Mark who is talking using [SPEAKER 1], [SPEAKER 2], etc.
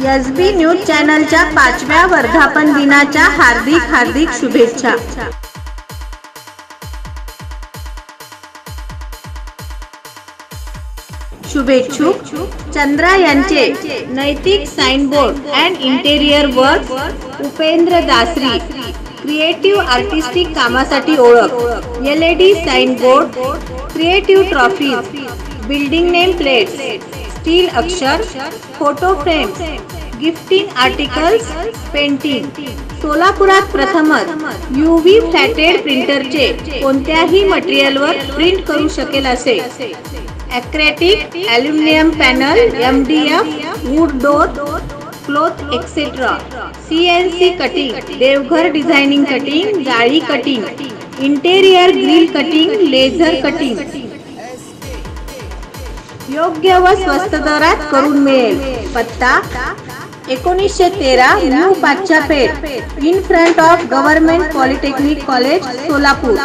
[SPEAKER 1] SB news चॅनलच्या 5व्या वर्धापन दिनाच्या हार्दिक शुभेच्छा। शुभेच्छुक चंद्रा यांचे Naitik signboard and interior work, Upendra Dasari creative artistic कामासाठी ओळख, LED signboard, creative trophies, building name plates, steel अक्षर, photo frames, gifting articles, painting. सोलापुरात प्रथमच UV फ्लॅटेड प्रिंटरचे कोणत्याही मटेरियलवर प्रिंट करू शकेल असे acrylic, aluminium panel, MDF, wood door, cloth etcetera, CNC cutting, देवघर डिझायनिंग कटिंग, जाळी cutting, interior grill cutting, laser cutting योग्य व स्वस्त दरात करून मिळेल। पत्ता 1913 new Badshahpeth, in front of government polytechnic college, Solapur.